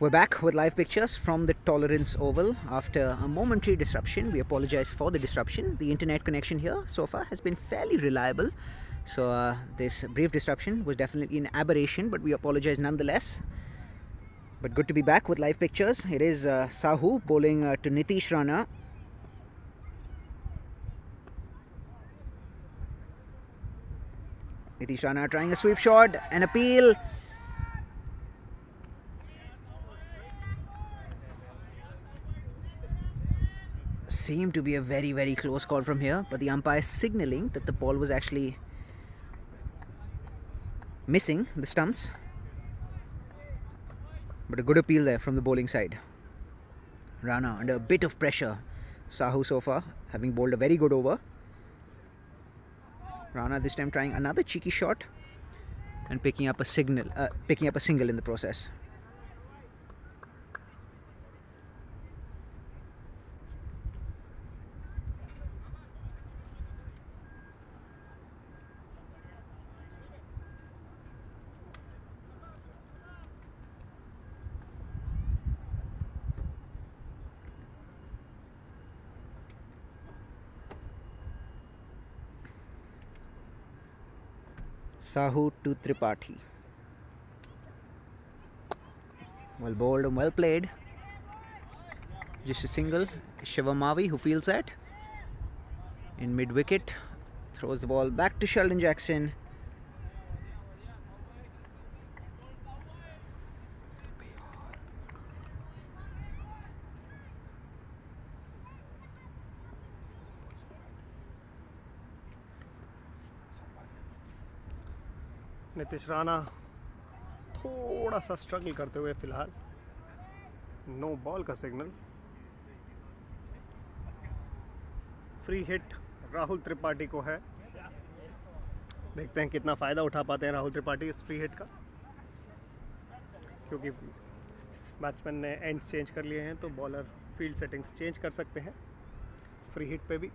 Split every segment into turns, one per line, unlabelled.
We're back with live pictures from the Tolerance Oval after a momentary disruption. We apologize for the disruption. The internet connection here so far has been fairly reliable. So this brief disruption was definitely an aberration, but we apologize nonetheless. But good to be back with live pictures. It is Sahu bowling to Nitish Rana. Nitish Rana trying a sweep shot, an appeal. Seemed to be a very close call from here, but the umpire signaling that the ball was actually missing the stumps. But a good appeal there from the bowling side. Rana under a bit of pressure. Sahu so far having bowled a very good over. Rana this time trying another cheeky shot and picking up a single in the process. Sahu to Tripathi. Well bowled and well played. Just a single. Shivamavi who feels that. In mid wicket. Throws the ball back to Sheldon Jackson.
Nitish Rana थोड़ा सा struggle करते हुए फिलहाल. No ball का signal. Free hit Rahul Tripathi को है. देखते हैं कितना फ़ायदा उठा पाते हैं राहुल त्रिपाठी इस फ्री हिट का, क्योंकि बैट्समैन ने एंड्स चेंज कर लिए हैं तो बॉलर फील्ड सेटिंग्स चेंज कर सकते हैं फ्री हिट पे भी.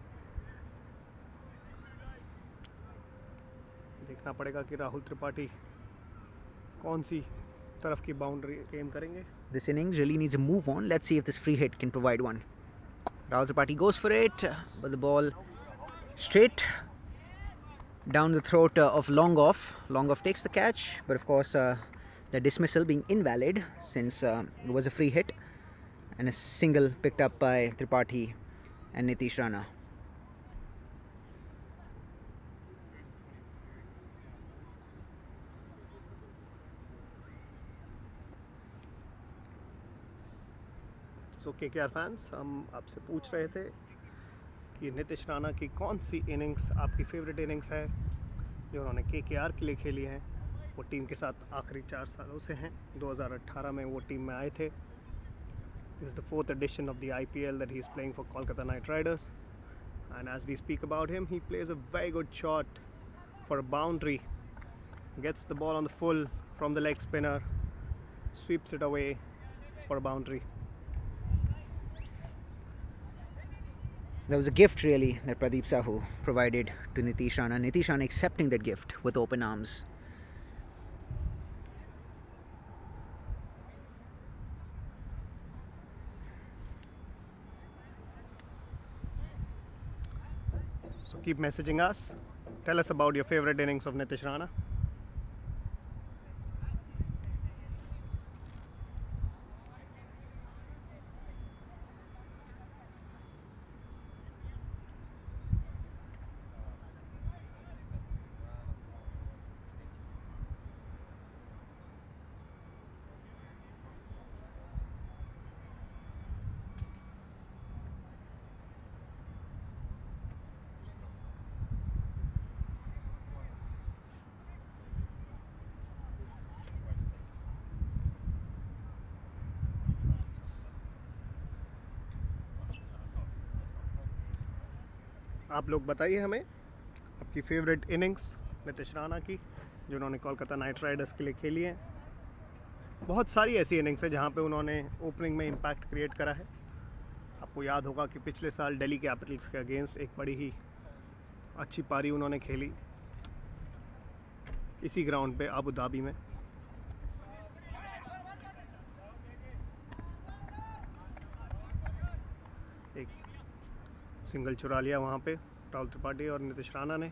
देखना पड़ेगा कि राहुल त्रिपाठी कौन सी तरफ की बाउंड्री एम करेंगे.
This innings really needs a move on. Let's see if this free hit can provide one. Rahul Tripathi goes for it, but the ball straight down the throat of Long Off. Long Off takes the catch, but of course the dismissal being invalid since it was a free hit and a single picked up by Tripathi and Nitish Rana.
So KKR fans, हम आपसे पूछ रहे थे कि नीतीश राणा की कौन सी innings आपकी favourite innings है जो उन्होंने KKR के लिए खेली है. वो टीम के साथ आखिरी 4 सालों से हैं. 2018 में वो टीम में आए थे. This is the 4th edition of the IPL that he is playing for Kolkata Knight Riders, and as we speak about him, he plays a very good shot for a boundary, gets the ball on the full from the leg spinner, sweeps it away for a boundary.
There was a gift really that Pradeep Sahu provided to Nitish Rana. Nitish Rana accepting that gift with open arms.
So keep messaging us. Tell us about your favorite innings of Nitish Rana. आप लोग बताइए हमें आपकी favourite innings Nitish Rana की जो उन्होंने Kolkata night Riders के लिए खेली है. बहुत सारी ऐसी इनिंग्स है जहां पे उन्होंने ओपनिंग में इम्पैक्ट क्रिएट करा है. आपको याद होगा कि पिछले साल दिल्ली कैपिटल्स के अगेंस्ट एक बड़ी ही अच्छी पारी उन्होंने खेली इसी ग्राउंड पे अबू धाबी में. सिंगल चुरा लिया वहाँ पे राहुल त्रिपाठी और नीतिश राणा ने।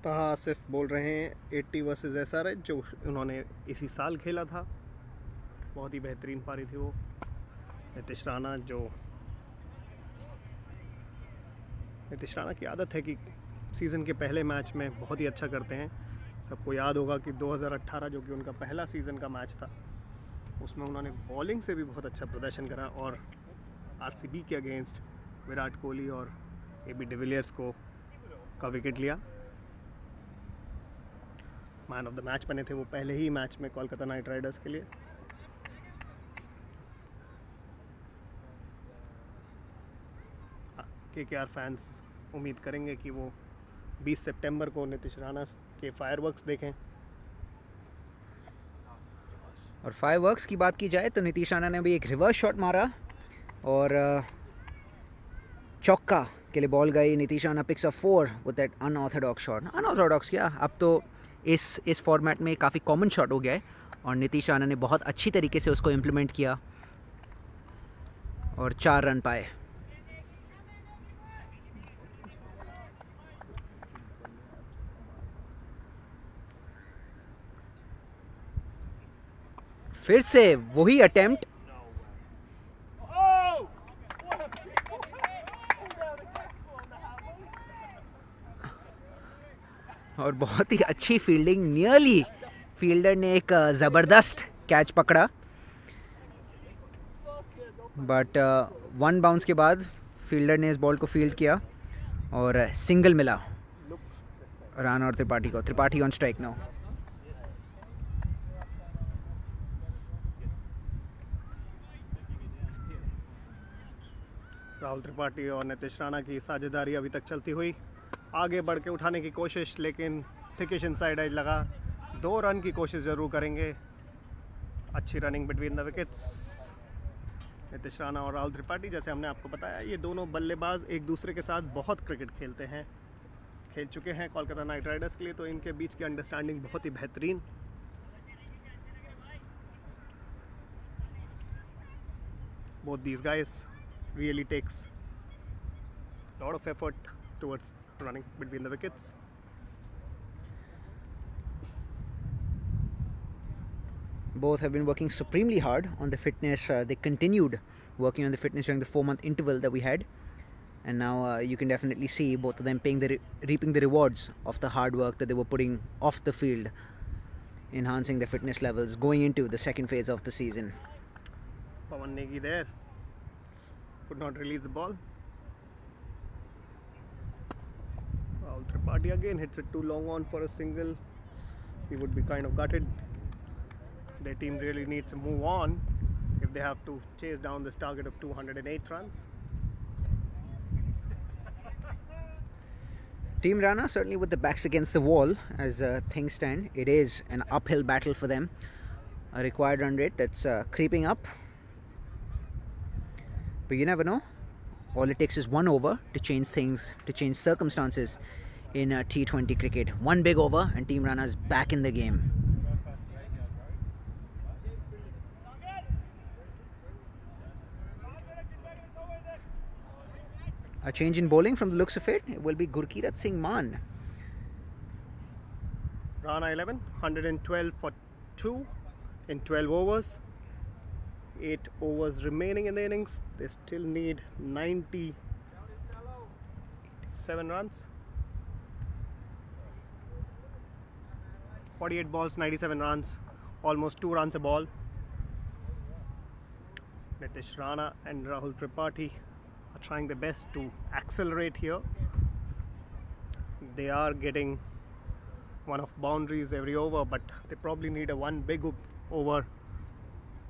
ताहा सिर्फ बोल रहे हैं 80 वर्सेस SRH जो उन्होंने इसी साल खेला था, बहुत ही बेहतरीन पारी थी वो। नीतिश राणा की आदत है कि सीज़न के पहले मैच में बहुत ही अच्छा करते हैं। सबको याद होगा कि 2018 जो कि उनका पहला सीज़न का मैच था, उसमें उन्होंने बॉलिंग से भी बहुत अच्छा प्रदर्शन करा और RCB के अगेंस्ट विराट कोहली और AB डिविलियर्स का विकेट लिया। मैन ऑफ द मैच बने थे वो पहले ही मैच में कोलकाता नाइट राइडर्स के लिए। KKR फैंस उम्मीद करेंगे कि वो 20 सितंबर को नीतिश राणा के फायरवर्क्स देखें।
और फायरवर्क्स की बात की जाए तो नीतिश राणा ने भी एक रिवर्स शॉट मारा और चौका के लिए बॉल गई। Nitish Rana picks a 4 with that unorthodox shot. Unorthodox क्या, अब तो इस फॉर्मेट में काफ़ी कॉमन शॉट हो गया है और नीतिश राणा ने बहुत अच्छी तरीके से उसको इम्प्लीमेंट किया और 4 रन पाए। फिर से वही अटेम्प्ट, और बहुत ही अच्छी फील्डिंग। नियरली फील्डर ने एक ज़बरदस्त कैच पकड़ा, बट 1 बाउंस के बाद फील्डर ने इस बॉल को फील्ड किया और सिंगल मिला राणा और त्रिपाठी को। Tripathi on strike now.
Rahul Tripathi और नीतिश राणा की साझेदारी अभी तक चलती हुई, आगे बढ़ के उठाने की कोशिश, लेकिन थिकिश इनसाइड एज लगा। 2 रन की कोशिश ज़रूर करेंगे। अच्छी running between the wickets. Nitish Rana और राहुल त्रिपाठी, जैसे हमने आपको बताया, ये दोनों बल्लेबाज एक दूसरे के साथ बहुत क्रिकेट खेल चुके हैं कोलकाता नाइट राइडर्स के लिए, तो इनके बीच की अंडरस्टैंडिंग बहुत ही बेहतरीन। Both these guys really takes a lot of effort towards running between the wickets.
Both have been working supremely hard on the fitness. They continued working on the fitness during the 4-month interval that we had, and now you can definitely see both of them reaping the rewards of the hard work that they were putting off the field, enhancing their fitness levels going into the second phase of the season.
Pawan Negi there could not release the ball. Rahul Tripathi again hits it too long on for a single. He would be kind of gutted. Their team really needs to move on if they have to chase down this target of 208 runs.
Team Rana certainly with the backs against the wall as things stand. It is an uphill battle for them. A required run rate that's creeping up. But you never know. All it takes is 1 over to change things, to change circumstances in T20 cricket. 1 big over and Team Rana is back in the game. A change in bowling from the looks of it. It will be Gurkirat Singh Maan.
Rana 11, 112 for 2 in 12 overs. 8 overs remaining in the innings. They still need 97 runs. 48 balls, 97 runs, almost 2 runs a ball. Nitish Rana and Rahul Tripathi are trying their best to accelerate here. They are getting one of boundaries every over, but they probably need a 1 big over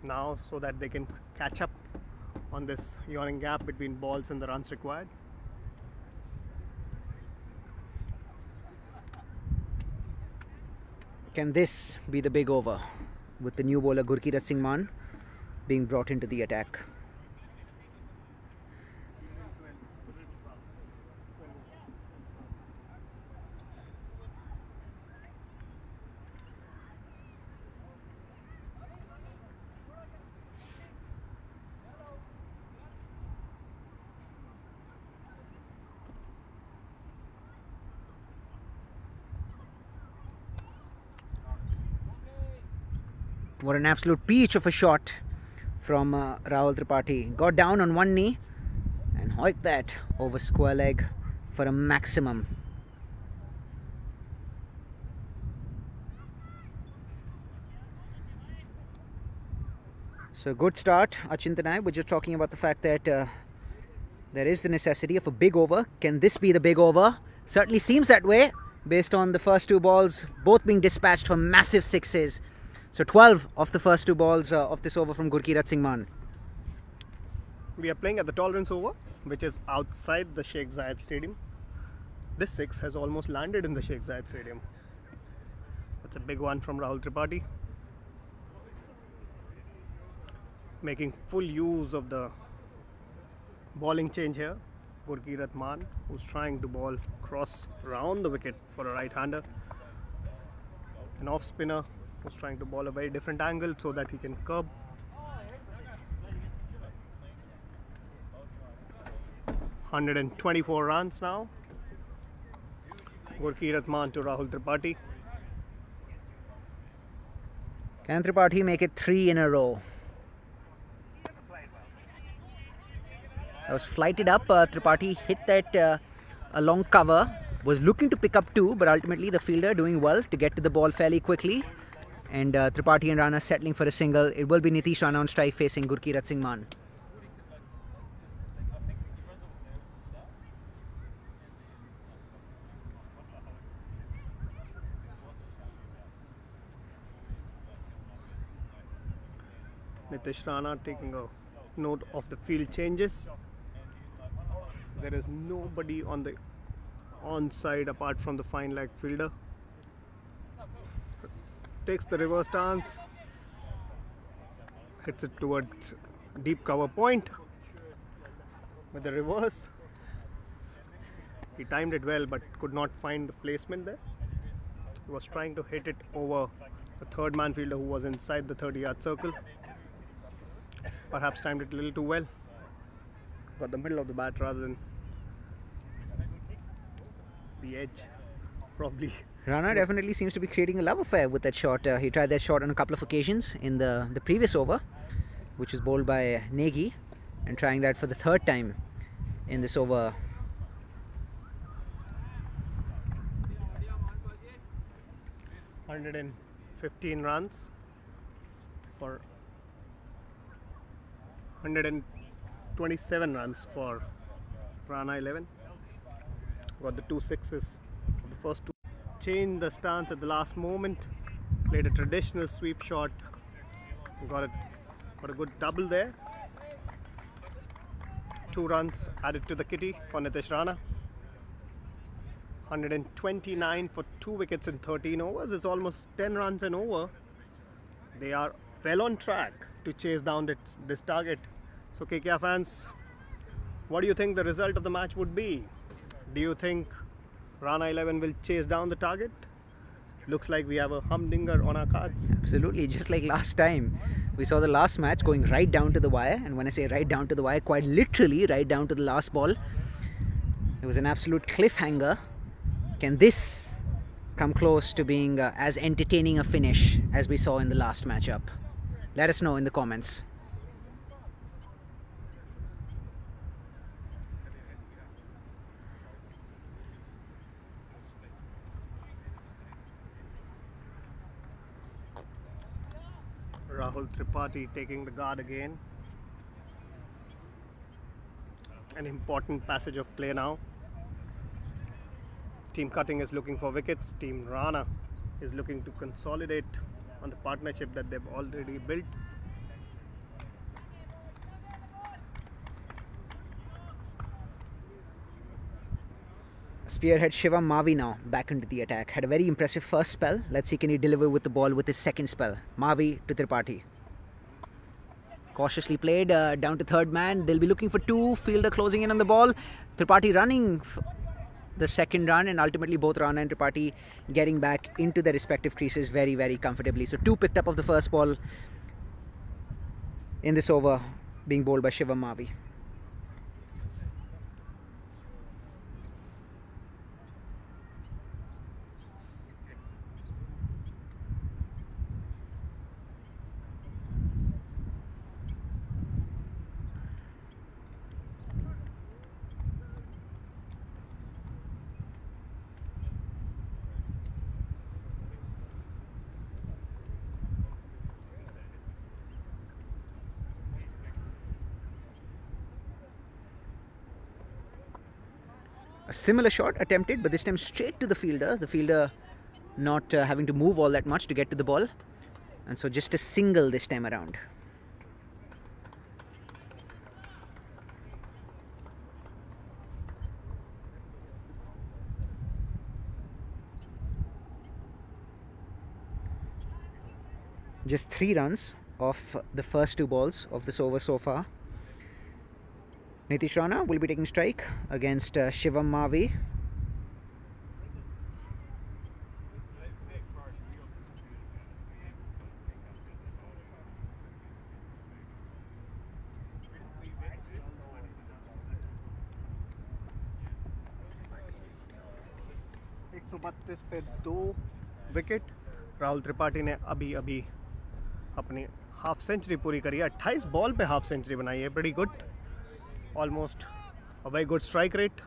now so that they can catch up on this yawning gap between balls and the runs required.
Can this be the big over with the new bowler Gurkirat Singh Mann being brought into the attack? What an absolute peach of a shot from Rahul Tripathi. Got down on one knee and hoiked that over square leg for a maximum. So good start, Achint and I were just talking about the fact that there is the necessity of a big over. Can this be the big over? Certainly seems that way based on the first two balls both being dispatched for massive sixes. So 12 of the first two balls of this over from Gurkirat Singh Mann.
We are playing at the tolerance over, which is outside the Sheikh Zayed Stadium. This six has almost landed in the Sheikh Zayed Stadium. That's a big one from Rahul Tripathi. Making full use of the bowling change here. Gurkirat Mann, who's trying to ball cross round the wicket for a right-hander. An off-spinner who's trying to ball a very different angle so that he can curb. $124 runs now. Gurkirat Mann to Rahul Tripathi.
Can Tripathi make it 3 in a row? That was flighted up. Tripathi hit that a long cover. Was looking to pick up 2, but ultimately the fielder doing well to get to the ball fairly quickly. And Tripathi and Rana settling for a single. It will be Nitish Rana on strike facing Gurkirat Singh Mann.
Nitish Rana taking a note of the field changes. There is nobody on the onside apart from the fine leg fielder. Takes the reverse stance, hits it towards deep cover point with the reverse. He timed it well but could not find the placement there. He was trying to hit it over the third man fielder who was inside the 30-yard circle. Perhaps timed it a little too well. Got the middle of the bat rather than the edge, probably.
Rana definitely seems to be creating a love affair with that shot. He tried that shot on a couple of occasions in the previous over, which was bowled by Negi, and trying that for the third time in this over.
$115 runs for 127 runs for Rana 11. Got the 2 sixes of the first two. Changed the stance at the last moment. Played a traditional sweep shot. Got a good double there. 2 runs added to the kitty for Nitish Rana. 129 for 2 wickets in 13 overs. It's almost 10 runs an over. They are well on track to chase down this target. So KKR fans, what do you think the result of the match would be? Do you think Rana 11 will chase down the target? Looks like we have a humdinger on our cards.
Absolutely, just like last time. We saw the last match going right down to the wire, and when I say right down to the wire, quite literally right down to the last ball. It was an absolute cliffhanger. Can this come close to being as entertaining a finish as we saw in the last matchup? Let us know in the comments.
Rahul Tripathi taking the guard again. An important passage of play now. Team Cutting is looking for wickets. Team Rana is looking to consolidate on the partnership that they've already built.
Spearhead Shivam Mavi now back into the attack. Had a very impressive first spell. Let's see can he deliver with the ball with his second spell. Mavi to Tripathi. Cautiously played down to third man. They'll be looking for two. Fielder closing in on the ball. Tripathi running the second run, and ultimately both Rana and Tripathi getting back into their respective creases very, very comfortably. So two picked up of the first ball in this over, being bowled by Shivam Mavi. A similar shot attempted, but this time straight to the fielder. The fielder not having to move all that much to get to the ball. And so just a single this time around. Just 3 runs off the first 2 balls of this over so far. Nitish Rana will be taking strike against Shivam Mavi.
पे 2 wicket. Rahul Tripathi ने अभी अपनी half century पूरी करी है. 28 ball पे half century बनाई है. Pretty good. Almost a very good strike rate.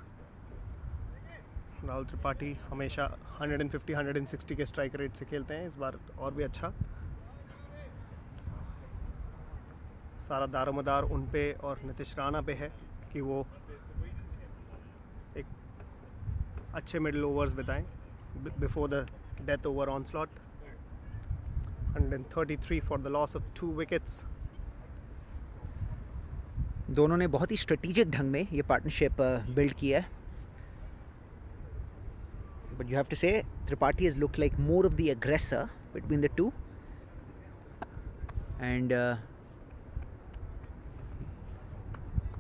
Rahul Tripathi हमेशा 150-160 के स्ट्राइक रेट से खेलते हैं. इस बार और भी अच्छा. सारा दारोमदार उन पे और नितिश राणा पे है कि वो एक अच्छे मिडिल ओवर्स बिताएं before the death over onslaught. 133 for the loss of 2 wickets.
दोनों ने बहुत ही स्ट्रेटेजिक ढंग में ये पार्टनरशिप बिल्ड किया है. But you have to say Tripathi has looked like more of the aggressor between the two, and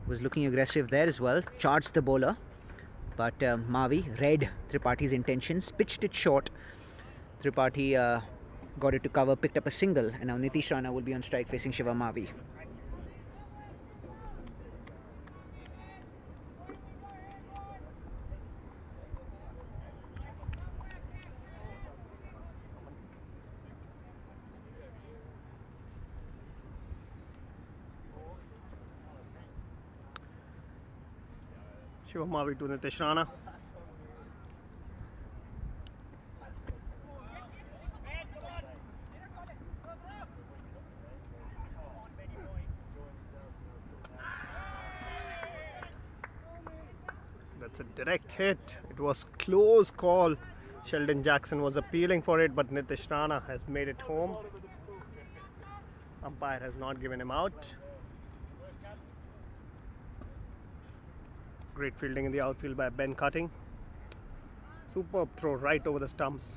was looking aggressive there as well. Charged the bowler, but Mavi read Tripathi's intentions, pitched it short. Tripathi got it to cover, picked up a single, and now Nitish Rana will be on strike facing Shivam Mavi.
Shivam Mavi to Nitish Rana. That's a direct hit. It was close call. Sheldon Jackson was appealing for it, but Nitish Rana has made it home. Umpire has not given him out. Great fielding in the outfield by Ben Cutting. Superb throw right over the stumps.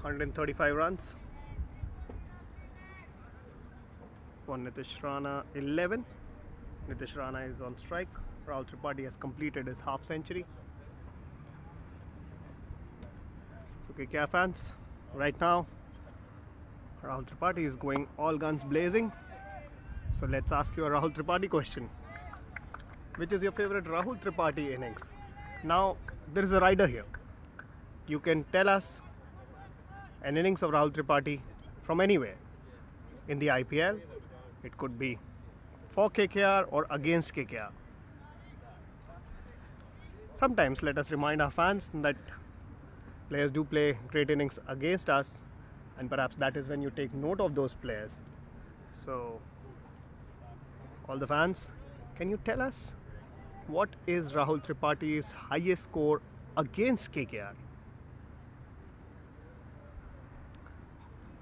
135 runs. For Nitish Rana, 11. Nitish Rana is on strike. Rahul Tripathi has completed his half century. So KKR fans, right now Rahul Tripathi is going all guns blazing. So let's ask you a Rahul Tripathi question. Which is your favorite Rahul Tripathi innings? Now there is a rider here. You can tell us an innings of Rahul Tripathi from anywhere in the IPL. It could be for KKR or against KKR. Sometimes let us remind our fans that players do play great innings against us, and perhaps that is when you take note of those players. So all the fans, can you tell us what is Rahul Tripathi's highest score against KKR?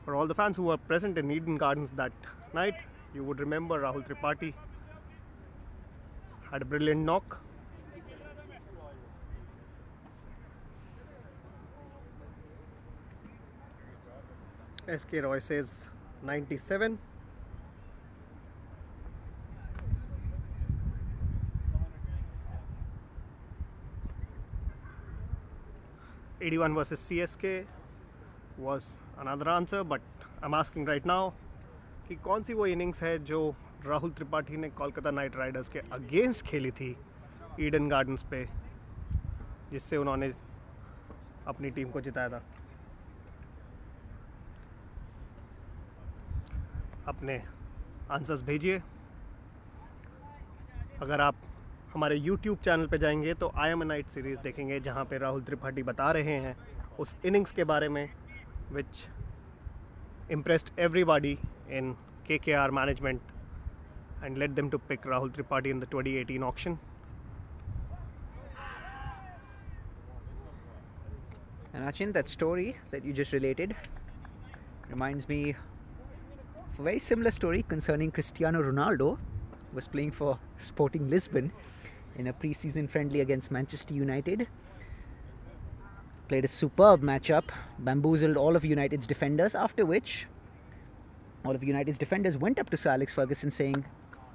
For all the fans who were present in Eden Gardens that night, you would remember Rahul Tripathi had a brilliant knock. SK Roy says 97. '81 versus CSK was another answer, but I'm asking right now कि कौन सी वो innings है जो राहुल त्रिपाठी ने Kolkata night Riders के against खेली थी Eden gardens पे, जिससे उन्होंने अपनी टीम को जिताया था। अपने आंसर्स भेजिए। अगर आप हमारे YouTube चैनल पे जाएंगे तो I am a night series देखेंगे, जहाँ पे राहुल त्रिपाठी बता रहे हैं उस इनिंग्स के बारे में विच impressed everybody in KKR management and led them to pick Rahul Tripathi in the 2018 auction.
And Achin, that story that you just related reminds me of a very similar story concerning Cristiano Ronaldo. Was playing for Sporting Lisbon in a pre-season friendly against Manchester United. Played a superb matchup, bamboozled all of United's defenders, after which all of United's defenders went up to Sir Alex Ferguson saying,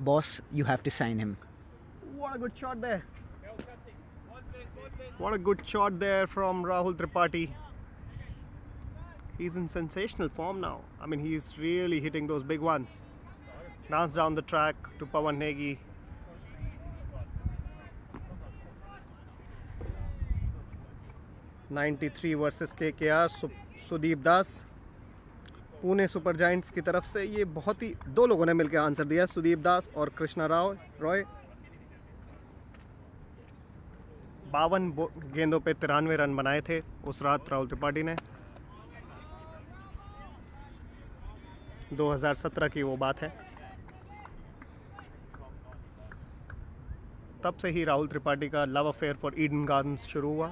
"Boss, you have to sign him."
What a good shot there. What a good shot there from Rahul Tripathi. He's in sensational form now. I mean, he's really hitting those big ones. Dance down the track to Pawan Negi. '93 versus KKR, Sudip Das Pune Super Giants की तरफ से। ये बहुत ही, दो लोगों ने मिलकर answer दिया, सुदीप दास और कृष्णा रॉय। 52 गेंदों पे 93 रन बनाए थे उस रात राहुल त्रिपाठी ने। 2017 की वो बात है। तब से ही राहुल त्रिपाठी का love affair for Eden gardens शुरू हुआ।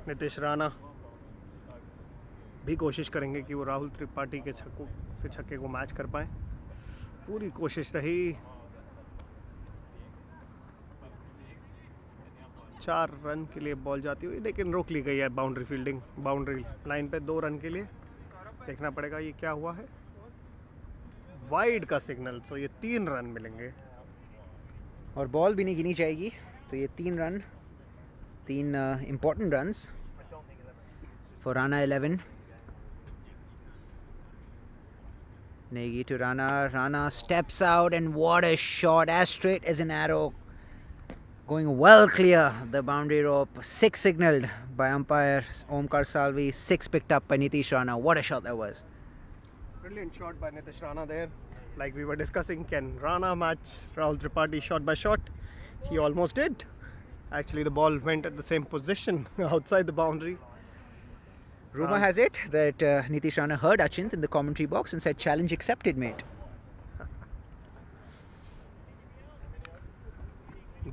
नितिश राणा भी कोशिश करेंगे कि वो राहुल त्रिपाठी के छक्के को मैच कर पाएं। पूरी कोशिश रही। 4 रन के लिए बॉल जाती हुई, लेकिन रोक ली गई है बाउंड्री फील्डिंग, बाउंड्री लाइन पे 2 रन के लिए। देखना पड़ेगा ये क्या हुआ है। वाइड का सिग्नल, तो ये 3 रन मिलेंगे
और बॉल भी नहीं गिनी जाएगी। तो ये 3 run, 3 important runs for Rana 11. Negi to Rana. Rana steps out, and what a shot, as straight as an arrow, going well clear the boundary rope. 6 signalled by umpire Omkar Salvi, 6 picked up by Nitish Rana. What a shot that was.
Brilliant shot by Nitish Rana there. Like we were discussing, can Rana match Rahul Tripathi shot by shot? He almost did. Actually, the ball went at the same position outside the boundary.
Rumour has it that Nitish Rana heard Achint in the commentary box and said, "Challenge accepted, mate."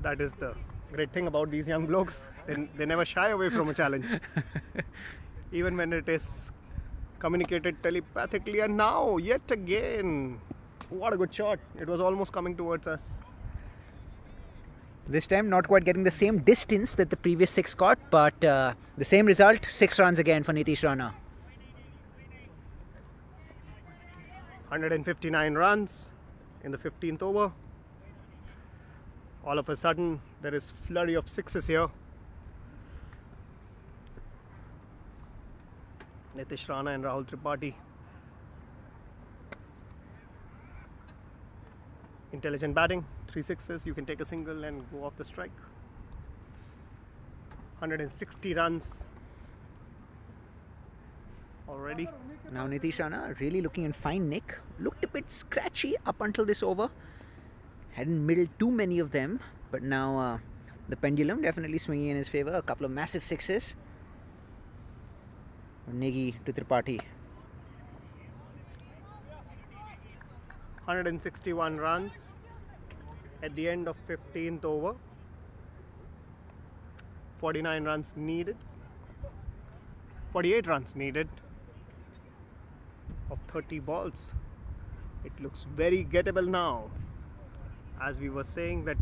That is the great thing about these young blokes. They never shy away from a challenge. Even when it is communicated telepathically. And now, yet again, what a good shot. It was almost coming towards us.
This time not quite getting the same distance that the previous 6 got, but the same result, 6 runs again for Nitish Rana.
159 runs in the 15th over. All of a sudden, there is flurry of 6s here. Nitish Rana and Rahul Tripathi. Intelligent batting, 3 6s, you can take a single and go off the strike. 160 runs already.
Now Nitish Rana really looking in fine nick. Looked a bit scratchy up until this over. Hadn't middled too many of them, but now the pendulum definitely swinging in his favour. A couple of massive 6s. Negi to Tripathi.
161 runs at the end of 15th over. 49 runs needed. 48 runs needed of 30 balls. It looks very gettable now. As we were saying that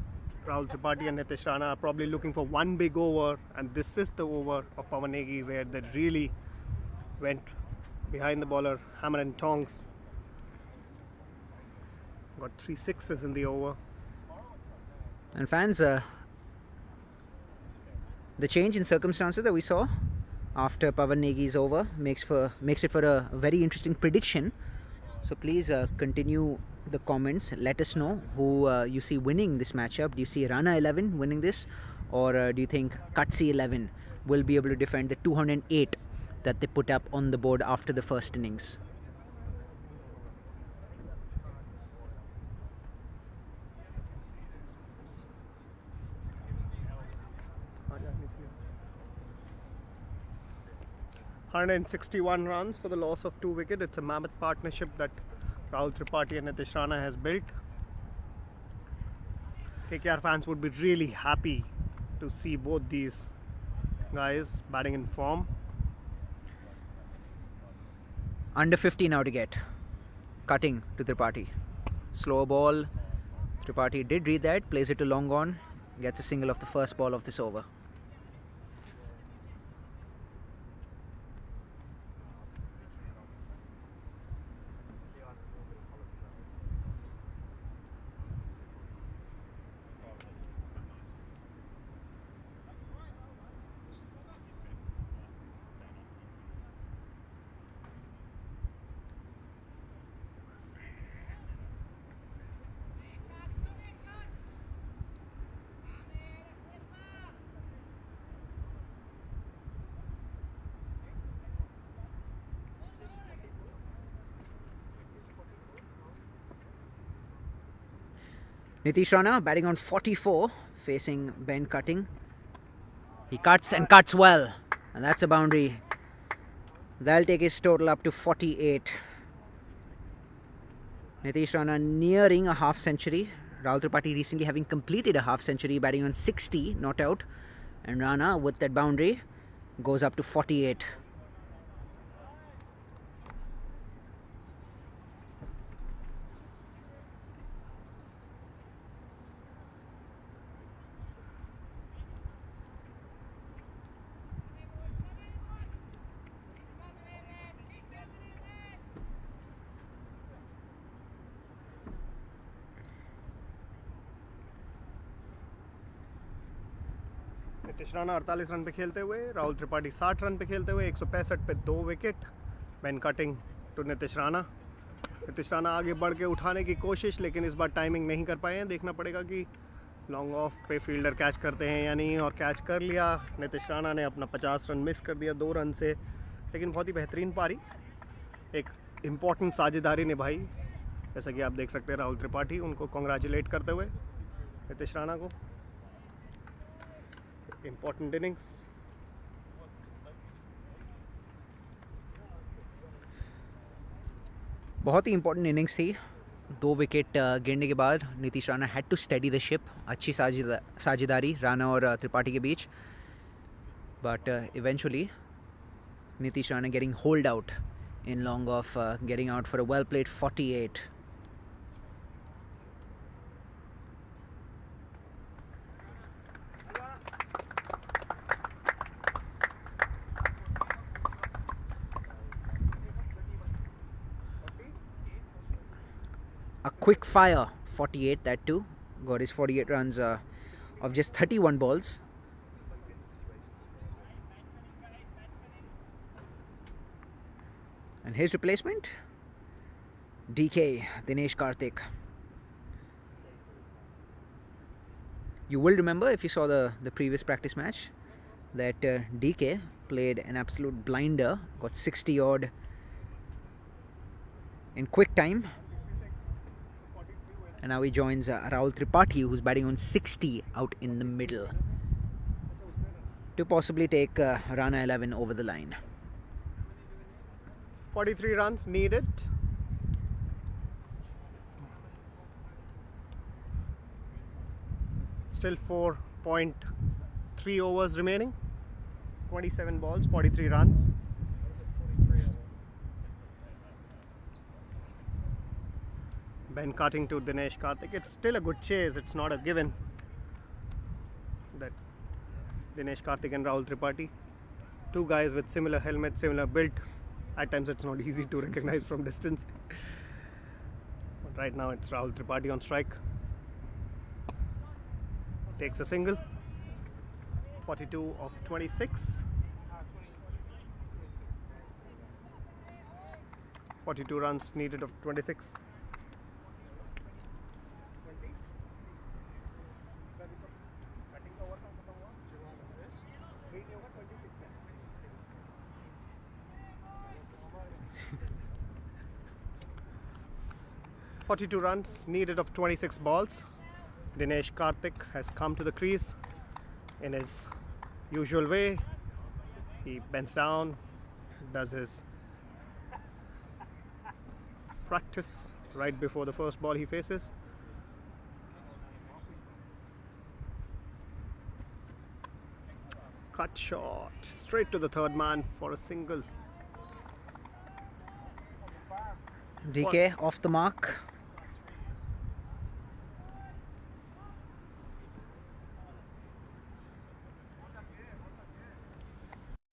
Rahul Tripathi and Nitish Rana are probably looking for one big over, and this is the over of Pawan Negi where they really went behind the bowler, hammer and tongs. Got 3 sixes in the over.
And fans, the change in circumstances that we saw after Pawan Negi's over makes it for a very interesting prediction. So please continue the comments. Let us know who you see winning this matchup. Do you see Rana 11 winning this, or do you think Kutsi 11 will be able to defend the 208 that they put up on the board after the first innings?
...161 runs for the loss of 2 wickets. It's a mammoth partnership that Rahul Tripathi and Nitish Rana has built. KKR fans would be really happy to see both these guys batting in form.
Under 50 now to get. Cutting to Tripathi. Slow ball. Tripathi did read that. Plays it to long on. Gets a single of the first ball of this over. Nitish Rana batting on 44, facing Ben Cutting. He cuts and cuts well, and that's a boundary. That'll take his total up to 48. Nitish Rana nearing a half century. Rahul Tripathi recently having completed a half century, batting on 60, not out. And Rana with that boundary goes up to 48.
Nitish Rana 48 run पे खेलते हुए, Rahul Tripathi 60 run पे खेलते हुए, 165 पे 2 wicket. Ben Cutting to Nitish Rana. Nitish Rana आगे बढ़ के उठाने की कोशिश, लेकिन इस बार टाइमिंग नहीं कर पाए हैं. देखना पड़ेगा कि लॉन्ग ऑफ पे फील्डर कैच करते हैं या नहीं, और कैच कर लिया. नितिश राणा ने अपना 50 रन मिस कर दिया 2 रन से, लेकिन बहुत ही बेहतरीन पारी, एक इम्पॉर्टेंट साझेदारी निभाई. जैसा कि आप देख सकते हैं राहुल त्रिपाठी उनको कॉन्ग्रेचुलेट करते हुए नितिश राणा को. Important innings.
बहुत ही इंपॉर्टेंट इनिंग्स थी. 2 विकेट गिरने के बाद Nitish Rana had to steady the ship. अच्छी साझेदारी राणा और त्रिपाठी के बीच, but eventually Nitish Rana getting hold out in long off, getting out for a well played 48. A quick fire 48, that too. Got his 48 runs of just 31 balls. And his replacement, DK, Dinesh Karthik. You will remember, if you saw the previous practice match, that DK played an absolute blinder, got 60 odd in quick time. And now he joins Rahul Tripathi, who's batting on 60 out in the middle, to possibly take Rana 11 over the line.
43 runs needed. Still 4.3 overs remaining. 27 balls, 43 runs. Ben cutting to Dinesh Karthik. It's still a good chase. It's not a given that Dinesh Karthik and Rahul Tripathi, two guys with similar helmets, similar build. At times it's not easy to recognize from distance. But right now it's Rahul Tripathi on strike. Takes a single. 42 of 26. 42 runs needed of 26. (42 runs needed of 26 balls). Dinesh Karthik has come to the crease in his usual way. He bends down, does his practice right before the first ball he faces. Cut shot straight to the third man for a single.
DK off the mark.